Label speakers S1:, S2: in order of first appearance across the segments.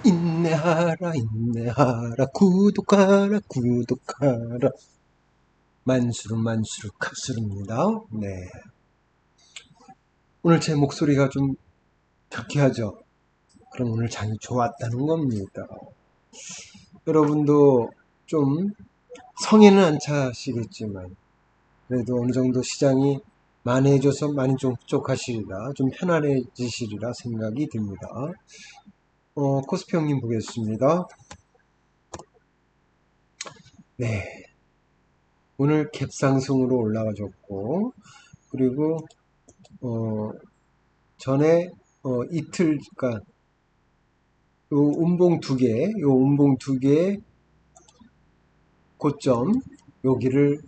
S1: 인내하라 인내하라 구독하라 구독하라 만수르 카수르입니다. 네, 오늘 제 목소리가 좀 경쾌하죠? 그럼 오늘 장이 좋았다는 겁니다. 여러분도 좀 성에는 안 차시겠지만 그래도 어느 정도 시장이 만회해져서 많이 좀 부족하시리라 좀 편안해지시리라 생각이 듭니다. 코스피 형님 보겠습니다. 네, 오늘 갭상승으로 올라가졌고 그리고 전에 이틀, 그러니까 요 음봉 두 개의 고점 여기를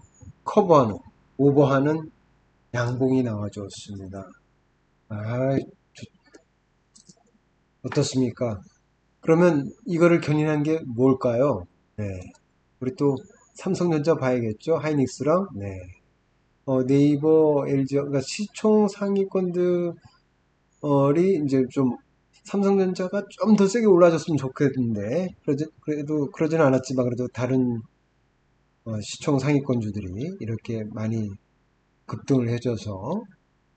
S1: 커버하는, 오버하는 양봉이 나와줬습니다. 아, 어떻습니까? 그러면 이거를 견인한 게 뭘까요? 네, 우리 또 삼성전자 봐야겠죠? 하이닉스랑. 네, 네이버, LG, 그러니까 시총 상위권들 이제 좀 삼성전자가 좀 더 세게 올라줬으면 좋겠는데 그래도 그러지는 않았지만 그래도 다른 시총 상위권주들이 이렇게 많이 급등을 해줘서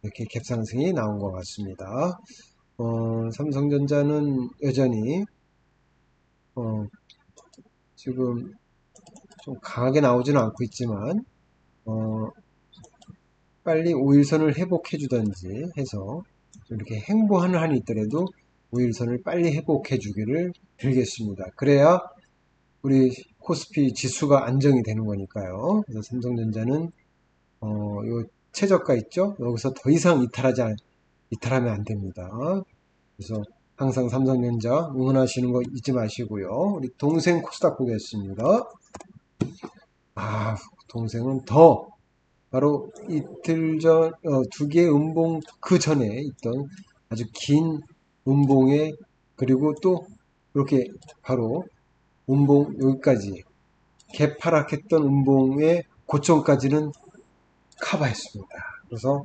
S1: 이렇게 갭상승이 나온 것 같습니다. 삼성전자는 여전히 지금 좀 강하게 나오지는 않고 있지만 빨리 5일선을 회복해 주던지 해서 이렇게 행보하는 한이 있더라도 5일선을 빨리 회복해 주기를 빌겠습니다. 그래야 우리 코스피 지수가 안정이 되는 거니까요. 그래서 삼성전자는 요 최저가 있죠? 여기서 더 이상 이탈하면 안 됩니다. 그래서 항상 삼성전자 응원하시는 거 잊지 마시고요. 우리 동생 코스닥 보겠습니다. 동생은 더 바로 이틀 전 두 개의 음봉 그 전에 있던 아주 긴 음봉에 그리고 또 이렇게 바로 음봉 여기까지 개파락했던 음봉의 고점까지는 커버했습니다. 그래서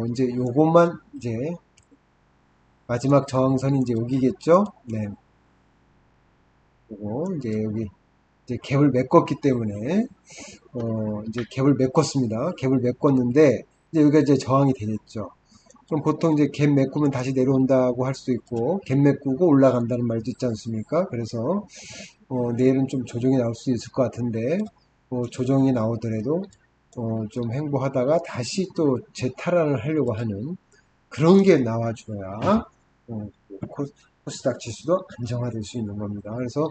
S1: 이제 요것만 이제 마지막 저항선이 이제 여기겠죠? 네, 요거 이제 여기 이제 갭을 메꿨기 때문에 이제 갭을 메꿨습니다. 갭을 메꿨는데 이제 여기가 이제 저항이 되겠죠. 그럼 보통 이제 갭 메꾸면 다시 내려온다고 할 수도 있고 갭 메꾸고 올라간다는 말도 있지 않습니까? 그래서 내일은 좀 조정이 나올 수 있을 것 같은데 조정이 나오더라도 좀 행보하다가 다시 또 재탈환을 하려고 하는 그런 게 나와줘야 코스닥 지수도 안정화될 수 있는 겁니다. 그래서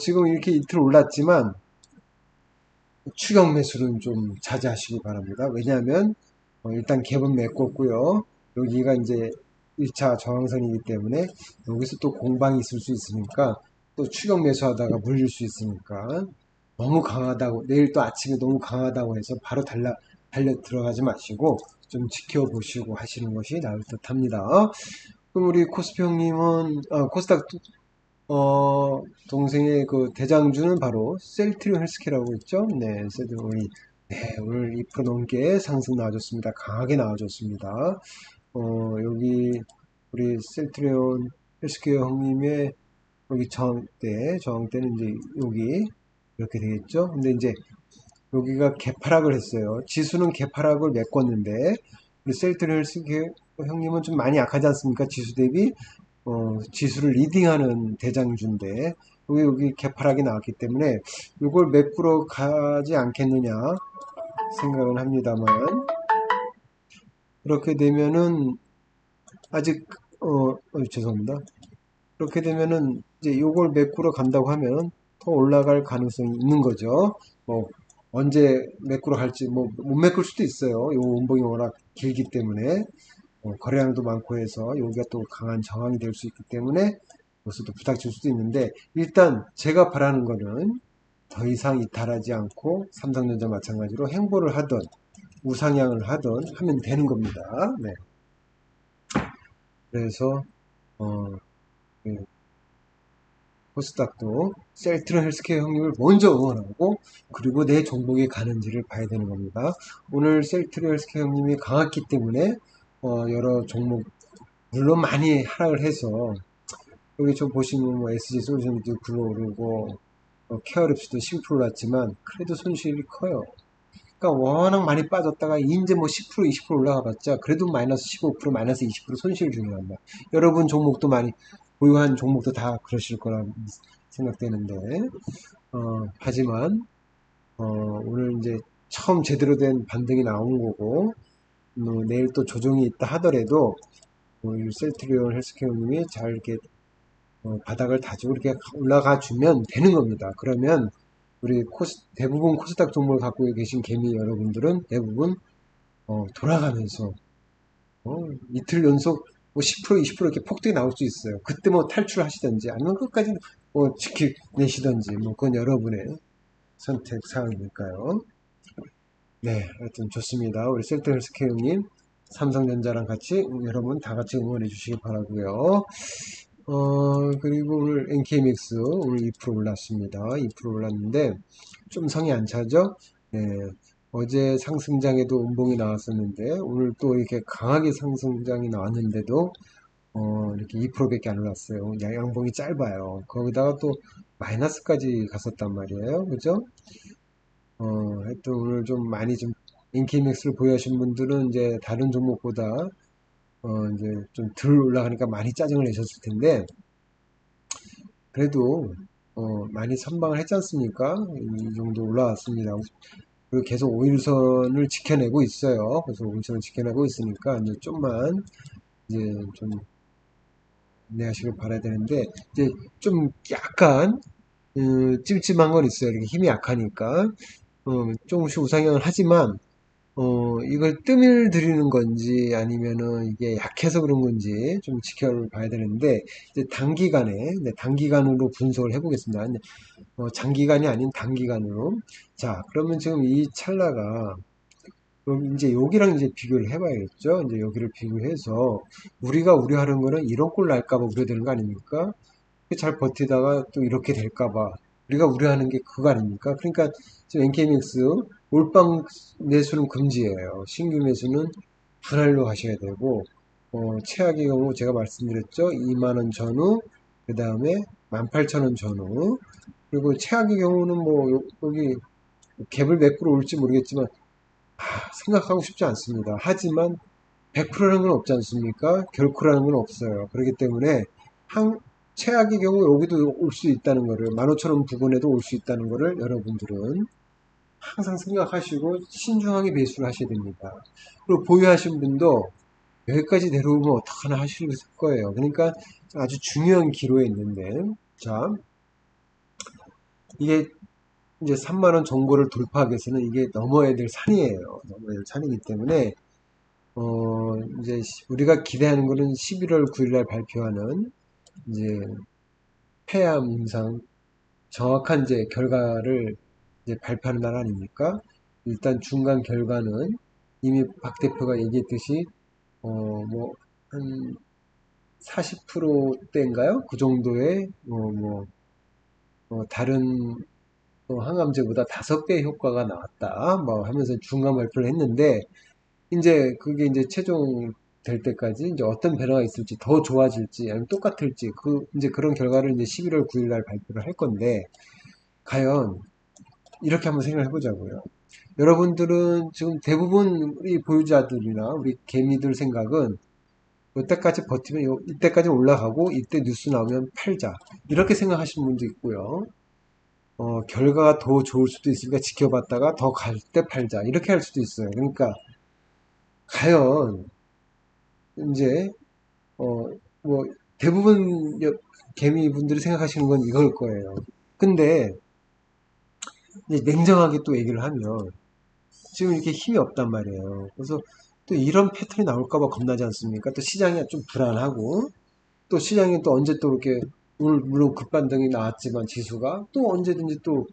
S1: 지금 이렇게 이틀 올랐지만 추격 매수는 좀 자제하시기 바랍니다. 왜냐하면 일단 갭은 메꿨고요. 여기가 이제 1차 저항선이기 때문에 여기서 또 공방이 있을 수 있으니까 또 추격 매수하다가 물릴 수 있으니까 너무 강하다고 내일 또 아침에 너무 강하다고 해서 바로 달려 들어가지 마시고 좀 지켜보시고 하시는 것이 나을 듯 합니다. 그럼 우리 코스피 형님은 코스닥 동생의 그 대장주는 바로 셀트리온 헬스케어라고 있죠. 네, 셀트리온이 네, 오늘 2% 넘게 상승 나와줬습니다. 강하게 나와줬습니다. 여기 우리 셀트리온 헬스케어 형님의 여기 저항대는 이제 여기 이렇게 되겠죠. 근데 이제 여기가 개파락을 했어요. 지수는 개파락을 메꿨는데 우리 셀트리온 헬스케어 형님은 좀 많이 약하지 않습니까? 지수 대비 지수를 리딩하는 대장주인데 여기 개파락이 나왔기 때문에 이걸 메꾸러 가지 않겠느냐 생각은 합니다만 그렇게 되면은 아직 죄송합니다. 그렇게 되면은 이제 이걸 메꾸러 간다고 하면 더 올라갈 가능성이 있는 거죠. 뭐 언제 메꾸러 갈지 뭐 못 메꿀 수도 있어요. 요 운봉이 워낙 길기 때문에 거래량도 많고 해서 여기가 또 강한 저항이 될 수 있기 때문에 여기서도 부닥칠 수도 있는데 일단 제가 바라는 거는 더 이상 이탈하지 않고 삼성전자 마찬가지로 행보를 하든 우상향을 하든 하면 되는 겁니다. 네. 그래서 그 코스닥도 셀트리온 헬스케어 형님을 먼저 응원하고 그리고 내 종목이 가는지를 봐야 되는 겁니다. 오늘 셀트리온 헬스케어 형님이 강했기 때문에 여러 종목 물론 많이 하락을 해서 여기 좀 보시면 뭐 SG 솔루션도 굴러오르고 케어랩스도 10% 올랐지만 그래도 손실이 커요. 그러니까 워낙 많이 빠졌다가 이제 뭐 10% 20% 올라가 봤자 그래도 마이너스 15% 마이너스 20% 손실 중이란 말이야. 여러분 종목도 많이 보유한 종목도 다 그러실 거라 생각되는데 하지만 오늘 이제 처음 제대로 된 반등이 나온 거고 내일 또 조정이 있다 하더라도 셀트리온 헬스케어님이 잘 이렇게 바닥을 다지고 이렇게 올라가 주면 되는 겁니다. 그러면 우리 대부분 코스닥 종목을 갖고 계신 개미 여러분들은 대부분 돌아가면서 이틀 연속 뭐 10% 20% 이렇게 폭등이 나올 수 있어요. 그때 뭐 탈출하시든지 아니면 끝까지 뭐 지켜내시든지 뭐 그건 여러분의 선택 사항이니까요. 네, 하여튼 좋습니다. 우리 셀트헬스케어님 삼성전자랑 같이 여러분 다 같이 응원해 주시기 바라고요. 그리고 오늘 NKMX 오늘 2% 올랐습니다. 2% 올랐는데 좀 성이 안 차죠? 네, 어제 상승장에도 음봉이 나왔었는데 오늘 또 이렇게 강하게 상승장이 나왔는데도 이렇게 2%밖에 안 올랐어요. 양봉이 짧아요. 거기다가 또 마이너스까지 갔었단 말이에요. 그죠? 하여튼 오늘 좀 많이 좀 NKMX를 보유하신 분들은 이제 다른 종목보다 이제 좀 덜 올라가니까 많이 짜증을 내셨을 텐데 그래도 많이 선방을 했지 않습니까? 이 정도 올라왔습니다. 그리고 계속 5일선을 지켜내고 있어요. 그래서 5일선을 지켜내고 있으니까 이제 좀만 이제 좀 인내하시길 바라야 되는데 이제 좀 약간 찜찜한 건 있어요. 이렇게 힘이 약하니까 조금씩 우상향을 하지만 이걸 뜸을 들이는 건지 아니면은 이게 약해서 그런 건지 좀 지켜봐야 되는데 이제 단기간에 이제 단기간으로 분석을 해보겠습니다. 장기간이 아닌 단기간으로. 자, 그러면 지금 이 찰나가 그럼 이제 여기랑 이제 비교를 해봐야겠죠. 이제 여기를 비교해서 우리가 우려하는 거는 이런 꼴 날까봐 우려되는 거 아닙니까? 잘 버티다가 또 이렇게 될까봐 우리가 우려하는 게 그거 아닙니까? 그러니까 지금 NK믹스 몰빵 매수는 금지예요. 신규 매수는 분할로 하셔야 되고 최악의 경우 제가 말씀드렸죠. 2만원 전후 그 다음에 18,000원 전후 그리고 최악의 경우는 뭐 여기 갭을 몇 프로 올지 모르겠지만 생각하고 싶지 않습니다. 하지만 100%라는 건 없지 않습니까? 결코라는 건 없어요. 그렇기 때문에 최악의 경우 여기도 올 수 있다는 거를 15,000원 부근에도 올 수 있다는 거를 여러분들은 항상 생각하시고 신중하게 매수를 하셔야 됩니다. 그리고 보유하신 분도 여기까지 내려오면 어떡하나 하실 거예요. 그러니까 아주 중요한 기로에 있는데 자 이게 이제 3만원 정보를 돌파하기 위해서는 이게 넘어야 될 산이에요. 넘어야 될 산이기 때문에 이제 우리가 기대하는 거는 11월 9일날 발표하는 이제 폐암 임상 정확한 이제 결과를 이제 발표하는 날 아닙니까? 일단 중간 결과는 이미 박 대표가 얘기했듯이 뭐 한 40%대인가요? 그 정도의 다른 항암제보다 5배 효과가 나왔다. 뭐 하면서 중간 발표를 했는데 이제 그게 이제 최종 될 때까지 이제 어떤 변화가 있을지 더 좋아질지 아니면 똑같을지 이제 그런 결과를 이제 11월 9일 날 발표를 할 건데 과연 이렇게 한번 생각해 보자고요. 여러분들은 지금 대부분 우리 보유자들이나 우리 개미들 생각은 이때까지 버티면 이때까지 올라가고 이때 뉴스 나오면 팔자 이렇게 생각하시는 분도 있고요. 결과가 더 좋을 수도 있으니까 지켜봤다가 더 갈 때 팔자 이렇게 할 수도 있어요. 그러니까 과연 이제 뭐 대부분 개미분들이 생각하시는 건 이걸 거예요. 근데 이제 냉정하게 또 얘기를 하면 지금 이렇게 힘이 없단 말이에요. 그래서 또 이런 패턴이 나올까봐 겁나지 않습니까? 또 시장이 좀 불안하고 또 시장이 또 언제 또 이렇게 오늘 물론 급반등이 나왔지만 지수가 또 언제든지 또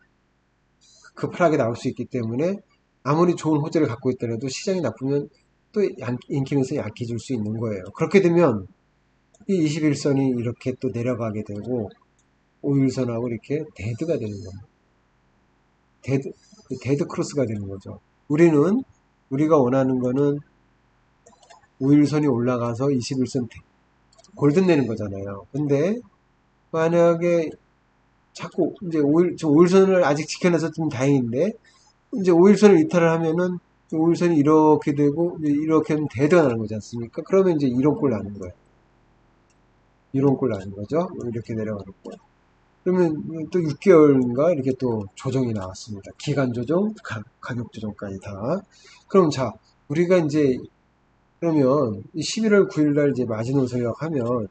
S1: 급하게 나올 수 있기 때문에 아무리 좋은 호재를 갖고 있더라도 시장이 나쁘면 또 인기면서 약해질 수 있는 거예요. 그렇게 되면 이 21선이 이렇게 또 내려가게 되고 5일선하고 이렇게 데드가 되는 겁니다. 데드 크로스가 되는 거죠. 우리가 원하는 거는 5일선이 올라가서 21선 골든 내는 거잖아요. 근데 만약에 자꾸 이제 저 5일선을 아직 지켜내서 좀 다행인데, 이제 5일선을 이탈을 하면은 5일선이 이렇게 되고 이렇게 하면 대대가 나는 거지 않습니까? 그러면 이제 이론꼴 나는 거예요. 이론꼴 나는 거죠. 이렇게 내려가는 거. 그러면 또 6개월인가 이렇게 또 조정이 나왔습니다. 기간 조정, 가격 조정까지 다. 그럼 자, 우리가 이제 그러면 11월 9일 날 이제 마지노 전략하면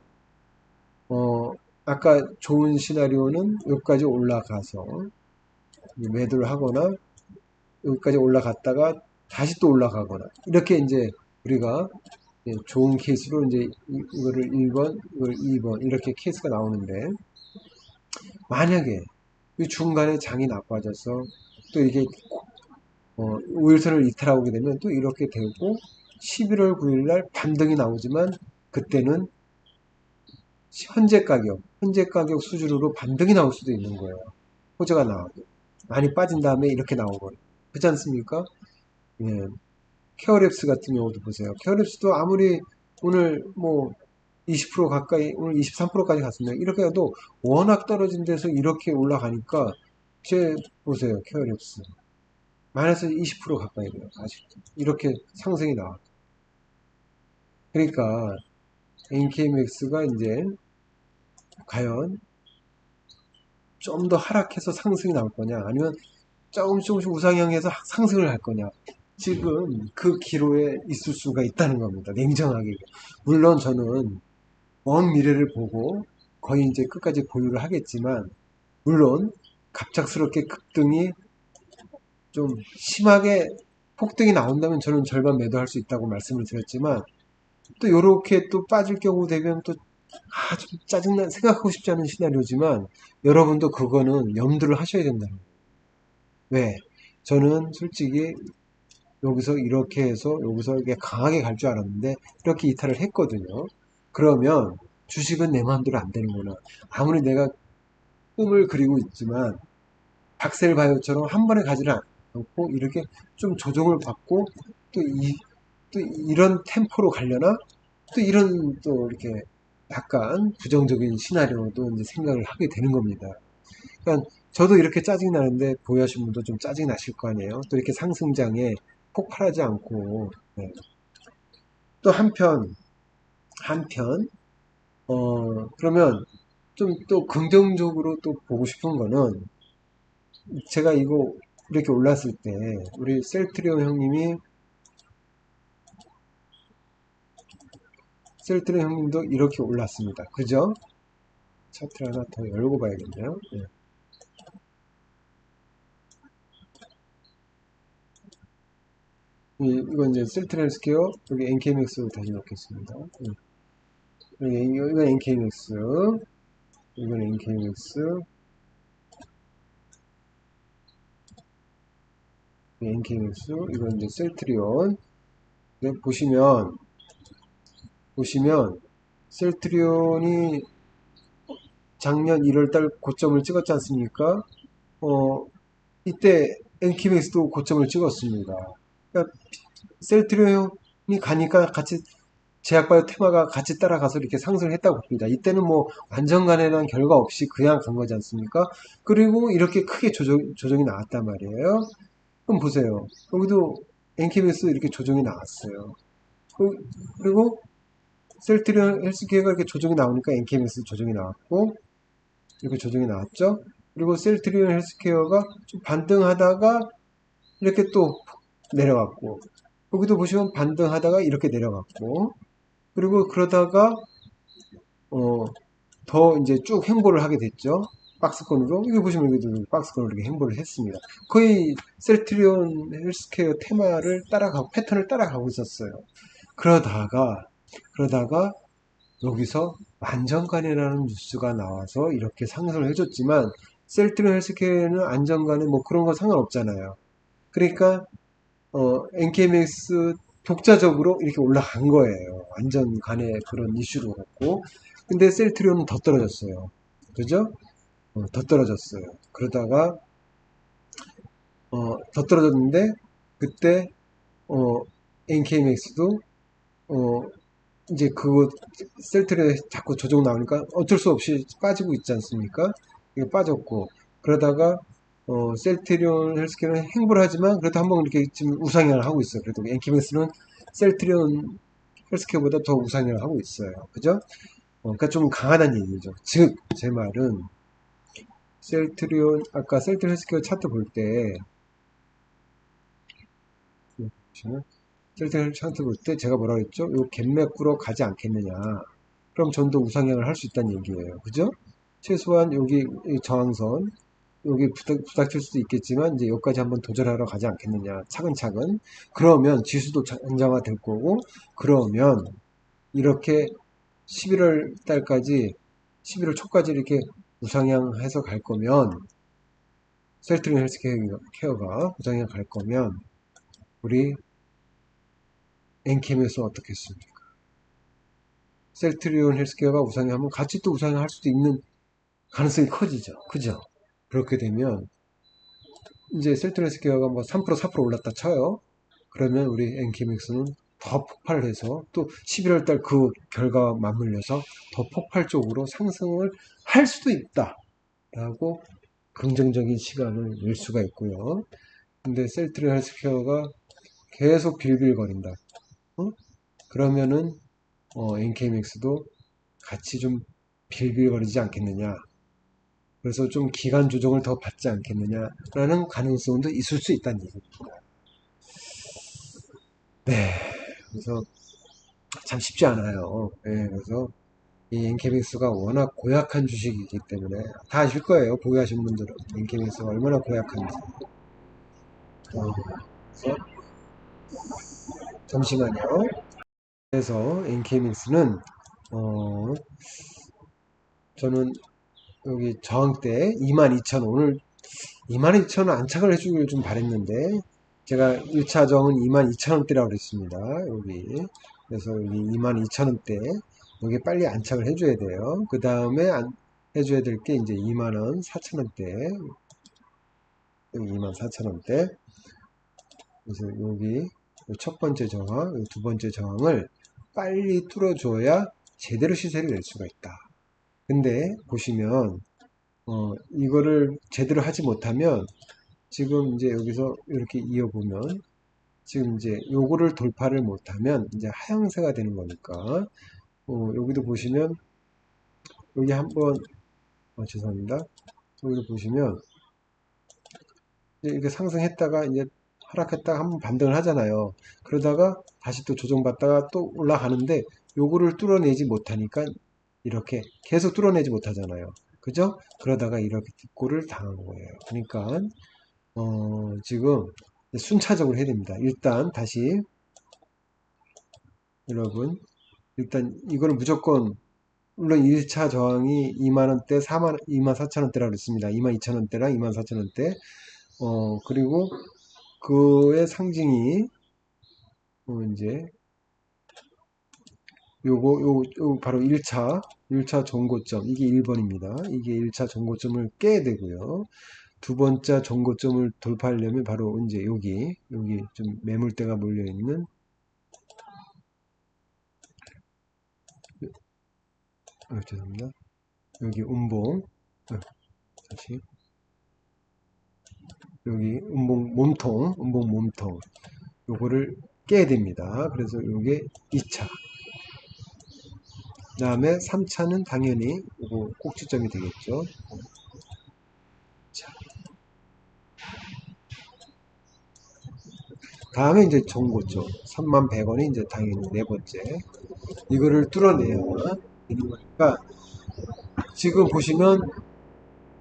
S1: 아까 좋은 시나리오는 여기까지 올라가서 매도를 하거나 여기까지 올라갔다가 다시 또 올라가거나 이렇게 이제 우리가 좋은 케이스로 이제 이거를 1번, 이걸 2번 이렇게 케이스가 나오는데 만약에 이 중간에 장이 나빠져서 또 이게 5일선을 이탈하게 되면 또 이렇게 되고 11월 9일 날 반등이 나오지만 그때는 현재 가격 수준으로 반등이 나올 수도 있는 거예요. 호재가 나와도. 많이 빠진 다음에 이렇게 나오거든요. 그렇지 않습니까? 예. 케어랩스 같은 경우도 보세요. 케어랩스도 아무리 오늘 뭐 20% 가까이, 오늘 23%까지 갔습니다. 이렇게 해도 워낙 떨어진 데서 이렇게 올라가니까, 보세요. 케어랩스. 마이너스 20% 가까이 돼요. 아직도. 이렇게 상승이 나와. 그러니까, NKMX가 이제, 과연 좀 더 하락해서 상승이 나올 거냐, 아니면 조금씩 우상향해서 상승을 할 거냐. 지금 그 기로에 있을 수가 있다는 겁니다. 냉정하게. 물론 저는 먼 미래를 보고 거의 이제 끝까지 보유를 하겠지만, 물론 갑작스럽게 급등이 좀 심하게 폭등이 나온다면 저는 절반 매도할 수 있다고 말씀을 드렸지만, 또 요렇게 또 빠질 경우 되면 또 좀 짜증나 생각하고 싶지 않은 시나리오지만 여러분도 그거는 염두를 하셔야 된다는 거예요. 왜? 저는 솔직히 여기서 이렇게 해서 여기서 이게 강하게 갈 줄 알았는데 이렇게 이탈을 했거든요. 그러면 주식은 내 마음대로 안 되는구나. 아무리 내가 꿈을 그리고 있지만 박셀바이오처럼 한 번에 가지를 않고 이렇게 좀 조정을 받고 또, 또 이런 템포로 가려나? 또 이런 또 이렇게 약간 부정적인 시나리오도 이제 생각을 하게 되는 겁니다. 그러니까 저도 이렇게 짜증 나는데 보유하신 분도 좀 짜증 나실 거 아니에요. 또 이렇게 상승장에 폭발하지 않고 네. 또 한편 그러면 좀 또 긍정적으로 또 보고 싶은 거는 제가 이거 이렇게 올랐을 때 우리 셀트리온 형님이 셀트리온 형님도 이렇게 올랐습니다. 그죠? 차트를 하나 더 열고 봐야겠네요. 네. 이건 이제 셀트리온 헬스케어 여기 NKMX로 다시 넣겠습니다. 이건 NKMX 이건 NKMX NKMX 이건 이제 셀트리온 네, 보시면 셀트리온이 작년 1월달 고점을 찍었지 않습니까? 이때 엔키맥스도 고점을 찍었습니다. 그러니까 셀트리온이 가니까 같이 제약바이오 테마가 같이 따라가서 이렇게 상승을 했다고 봅니다. 이때는 뭐 완전 간에는 결과 없이 그냥 간 거지 않습니까? 그리고 이렇게 크게 조정이 나왔단 말이에요. 그럼 보세요. 여기도 엔키맥스 이렇게 조정이 나왔어요. 그리고 셀트리온 헬스케어가 이렇게 조정이 나오니까 NKMS 조정이 나왔고 이렇게 조정이 나왔죠. 그리고 셀트리온 헬스케어가 좀 반등하다가 이렇게 또 내려갔고 여기도 보시면 반등하다가 이렇게 내려갔고 그리고 그러다가 더 이제 쭉 행보를 하게 됐죠. 박스권으로 이거 보시면 여기도 박스권으로 이렇게 행보를 했습니다. 거의 셀트리온 헬스케어 테마를 따라가고 패턴을 따라가고 있었어요. 그러다가 여기서 안정간이라는 뉴스가 나와서 이렇게 상승을 해줬지만 셀트리온 헬스케어는 안정간에 뭐 그런 거 상관없잖아요. 그러니까 NKMX 독자적으로 이렇게 올라간 거예요. 안정간의 그런 이슈로 갖고 근데 셀트리온은 더 떨어졌어요. 그죠? 더 떨어졌어요. 그러다가 더 떨어졌는데 그때 NKMX도 이제 그거 셀트리온에 자꾸 조정 나오니까 어쩔 수 없이 빠지고 있지 않습니까? 이게 빠졌고 그러다가 셀트리온 헬스케어는 행보를 하지만 그래도 한번 이렇게 지금 우상향을 하고 있어요. 그래도 엔키맥스는 셀트리온 헬스케어보다 더 우상향을 하고 있어요. 그죠? 그러니까 좀 강하다는 얘기죠. 즉, 제 말은 셀트리온 아까 셀트리온 헬스케어 차트 볼 때 셀트리온 차트 볼 때 제가 뭐라 그랬죠? 요 갭맥구로 가지 않겠느냐. 그럼 전도 우상향을 할 수 있다는 얘기예요. 그죠? 최소한 여기 저항선 여기 부닥칠 수도 있겠지만 이제 여기까지 한번 도전하러 가지 않겠느냐 차근차근 그러면 지수도 안정화 될 거고 그러면 이렇게 11월 달까지 11월 초까지 이렇게 우상향해서 갈 거면 셀트리온 헬스케어가 우상향 갈 거면 우리 엔캠에서 어떻겠습니까? 셀트리온 헬스케어가 우상향하면 같이 또 우상향할 수도 있는 가능성이 커지죠. 그죠? 그렇게 되면 이제 셀트리온 헬스케어가 뭐 3% 4% 올랐다 쳐요. 그러면 우리 엔케믹스는 더 폭발을 해서 또 11월 달 그 결과와 맞물려서 더 폭발적으로 상승을 할 수도 있다라고 긍정적인 시간을 낼 수가 있고요. 근데 셀트리온 헬스케어가 계속 빌빌거린다. 어? 그러면은 NKMX도 같이 좀 빌빌거리지 않겠느냐. 그래서 좀 기간 조정을 더 받지 않겠느냐라는 가능성도 있을 수 있다는 얘기입니다. 네, 그래서 참 쉽지 않아요. 네, 그래서 이 엔케믹스가 워낙 고약한 주식이기 때문에 다 아실 거예요. 보유하신 분들은 엔케믹스가 얼마나 고약한지. 그래서 잠시만요. 그래서 엔케믹스는 저는 여기 저항대 22,000 오늘 22,000원 안착을 해주길 좀 바랬는데 제가 1차 저항은 22,000원대라고 그랬습니다. 여기 그래서 여기 22,000원대 여기 빨리 안착을 해줘야 돼요. 그 다음에 해줘야 될 게 이제 2만원 4천원대 여기 24,000원대 그래서 여기 첫 번째 저항 두 번째 저항을 빨리 뚫어줘야 제대로 시세를 낼 수가 있다. 근데 보시면 이거를 제대로 하지 못하면 지금 이제 여기서 이렇게 이어보면 지금 이제 요거를 돌파를 못하면 이제 하향세가 되는 거니까 여기도 보시면 여기 한번 죄송합니다. 여기도 보시면 이렇게 상승했다가 이제 하락했다가 한번 반등을 하잖아요. 그러다가 다시 또 조정받다가 또 올라가는데 요거를 뚫어내지 못하니까 이렇게 계속 뚫어내지 못하잖아요. 그죠? 그러다가 이렇게 뒷골을 당한 거예요. 그러니까 지금 순차적으로 해야 됩니다. 일단 다시 여러분 일단 이거를 무조건 물론 1차 저항이 2만원대 24,000원대라고 그랬습니다. 22,000원대랑 24,000원대 그리고 그의 상징이 이제 요 바로 1차 종고점 이게 1번입니다. 이게 1차 종고점을 깨야 되고요. 두 번째 종고점을 돌파하려면 바로 이제 여기 좀 매물대가 몰려 있는 죄송합니다. 여기 운봉 다시 여기 운봉 몸통 요거를 깨야 됩니다. 그래서 요게 2차 그 다음에 3차는 당연히 요거 꼭지점이 되겠죠. 자, 다음에 이제 종고점 31,100원이 이제 당연히 네 번째 이거를 뚫어내야 되는 거니까 지금 보시면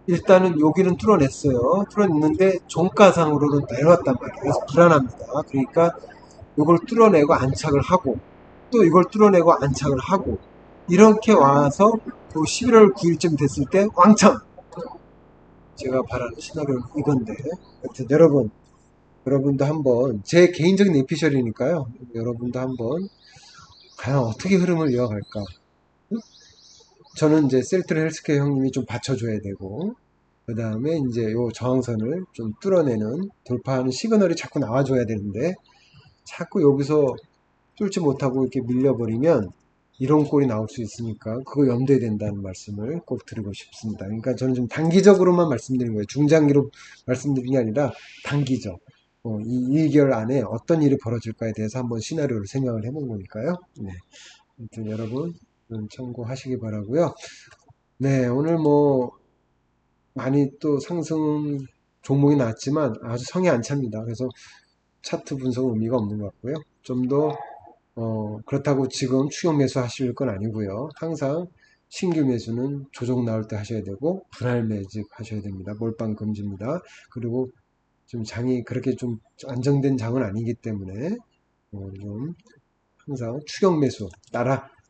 S1: 일단은 여기는 뚫어냈어요. 뚫어냈는데 종가상으로는 내려왔단 말이에요. 그래서 불안합니다. 그러니까 이걸 뚫어내고 안착을 하고 또 이걸 뚫어내고 안착을 하고 이렇게 와서 또 11월 9일쯤 됐을 때 왕창 제가 바라는 시나리오는 이건데 하여튼 여러분도 한번 제 개인적인 에피셜이니까요. 여러분도 한번 과연 어떻게 흐름을 이어갈까 저는 이제 셀트리 헬스케어 형님이 좀 받쳐줘야 되고 그 다음에 이제 요 저항선을 좀 뚫어내는 돌파하는 시그널이 자꾸 나와줘야 되는데 자꾸 여기서 뚫지 못하고 이렇게 밀려버리면 이런 꼴이 나올 수 있으니까 그거 염두에 된다는 말씀을 꼭 드리고 싶습니다. 그러니까 저는 좀 단기적으로만 말씀드린 거예요. 중장기로 말씀드린 게 아니라 단기적. 이 1개월 안에 어떤 일이 벌어질까에 대해서 한번 시나리오를 생각을 해본 거니까요. 네. 아무튼 여러분 참고하시기 바라고요. 네, 오늘 뭐 많이 또 상승 종목이 나왔지만 아주 성에 안 찹니다. 그래서 차트 분석은 의미가 없는 것 같고요. 좀 더 그렇다고 지금 추격 매수 하실 건 아니고요. 항상 신규 매수는 조정 나올 때 하셔야 되고 분할 매집 하셔야 됩니다. 몰빵 금지입니다. 그리고 좀 장이 그렇게 좀 안정된 장은 아니기 때문에 좀 항상 추격 매수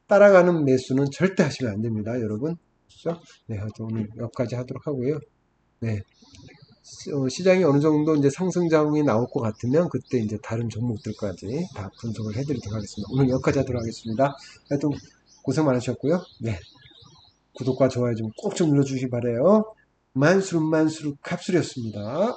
S1: 따라가는 매수는 절대 하시면 안 됩니다, 여러분. 그렇죠? 네, 하여튼 오늘 여기까지 하도록 하고요. 네, 시장이 어느 정도 이제 상승장이 나올 것 같으면 그때 이제 다른 종목들까지 다 분석을 해드리도록 하겠습니다. 오늘 여기까지 하도록 하겠습니다. 하여튼 고생 많으셨고요. 네, 구독과 좋아요 좀 꼭 좀 눌러주시기 바래요. 만수르 캅술이었습니다.